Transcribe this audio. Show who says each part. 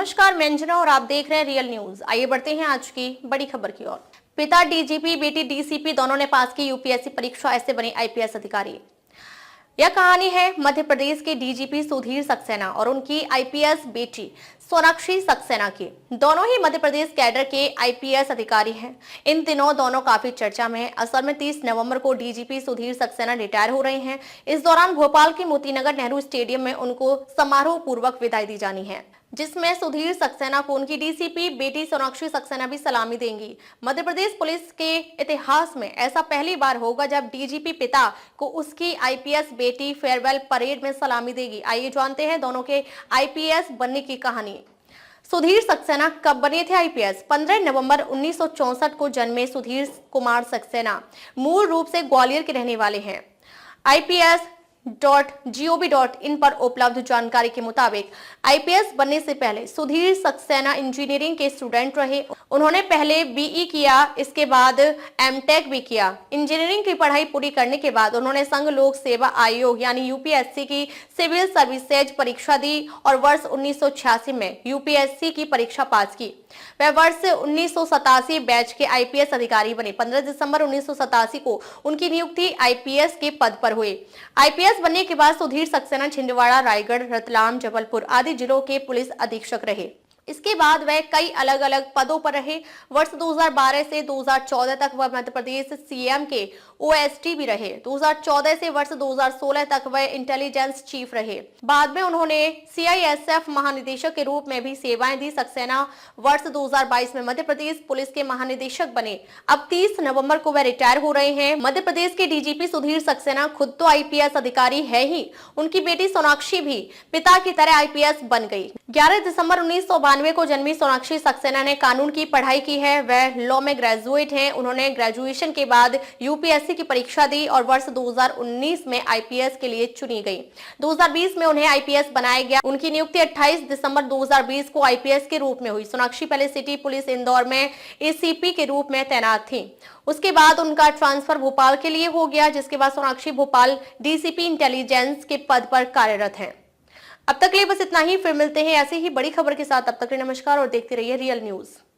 Speaker 1: नमस्कार, मैं अंजना और आप देख रहे हैं रियल न्यूज। आइए बढ़ते हैं आज की बड़ी खबर की ओर। पिता डीजीपी, बेटी डीसीपी दोनों ने पास की यूपीएससी परीक्षा, ऐसे बने आईपीएस अधिकारी। यह कहानी है मध्य प्रदेश के डीजीपी सुधीर सक्सेना और उनकी आईपीएस बेटी सोनाक्षी सक्सेना की। दोनों ही मध्य प्रदेश कैडर के आईपीएस अधिकारी हैं। इन दिनों दोनों काफी चर्चा में हैं। असल में 30 नवंबर को डीजीपी सुधीर सक्सेना रिटायर हो रहे हैं। इस दौरान भोपाल के मोतीनगर नेहरू स्टेडियम में उनको समारोह पूर्वक विदाई दी जानी है, जिसमें सुधीर सक्सेना को उनकी डीसीपी बेटी सोनाक्षी सक्सेना भी सलामी देंगी। मध्य प्रदेश पुलिस के इतिहास में ऐसा पहली बार होगा जब डीजीपी पिता को उसकी आईपीएस बेटी फेयरवेल परेड में सलामी देगी। आइए जानते हैं दोनों के आईपीएस बनने की कहानी। सुधीर सक्सेना कब बने थे आईपीएस? 15 नवंबर 1964 को जन्मे सुधीर कुमार सक्सेना मूल रूप से ग्वालियर के रहने वाले हैं। IPS.gov.in पर उपलब्ध जानकारी के मुताबिक आईपीएस बनने से पहले सुधीर सक्सेना इंजीनियरिंग के स्टूडेंट रहे। उन्होंने पहले बीई किया, इसके बाद एमटेक भी किया। इंजीनियरिंग की पढ़ाई पूरी करने के बाद उन्होंने संघ लोक सेवा आयोग यानी यूपीएससी की सिविल सर्विसेज परीक्षा दी और वर्ष 1986 में यूपीएससी की परीक्षा पास की। वह वर्ष 1987 बैच के आईपीएस अधिकारी बने। 15 दिसंबर 1987 को उनकी नियुक्ति आईपीएस के पद पर हुई। आईपीएस बनने के बाद सुधीर सक्सेना छिंदवाड़ा, रायगढ़, रतलाम, जबलपुर आदि जिलों के पुलिस अधीक्षक रहे। इसके बाद वह कई अलग अलग पदों पर रहे। वर्ष 2012 से 2014 तक वह मध्य प्रदेश सीएम के ओएसटी भी रहे। 2014 से वर्ष 2016 तक वह इंटेलिजेंस चीफ रहे। बाद में उन्होंने सीआईएसएफ महानिदेशक के रूप में भी सेवाएं दी। सक्सेना वर्ष 2022 में मध्य प्रदेश पुलिस के महानिदेशक बने। अब 30 नवंबर को वह रिटायर हो रहे हैं। मध्य प्रदेश के डीजीपी सुधीर सक्सेना खुद तो आईपीएस अधिकारी है ही, उनकी बेटी सोनाक्षी भी पिता की तरह आईपीएस बन गई। 11 दिसंबर 1992 को जन्मी सोनाक्षी सक्सेना ने कानून की पढ़ाई की है। वह लॉ में ग्रेजुएट हैं। उन्होंने ग्रेजुएशन के बाद यूपीएससी की परीक्षा दी और वर्ष 2019 में आईपीएस के लिए चुनी गई। 2020 में उन्हें आईपीएस बनाया गया। उनकी नियुक्ति 28 दिसंबर 2020 को आईपीएस के रूप में हुई। सोनाक्षी पहले सिटी पुलिस इंदौर में एसीपी के रूप में तैनात थी। उसके बाद उनका ट्रांसफर भोपाल के लिए हो गया, जिसके बाद सोनाक्षी भोपाल डीसीपी इंटेलिजेंस के पद पर कार्यरत है। अब तक के लिए बस इतना ही। फिर मिलते हैं ऐसी ही बड़ी खबर के साथ। तब तक के लिए नमस्कार और देखते रहिए रियल न्यूज।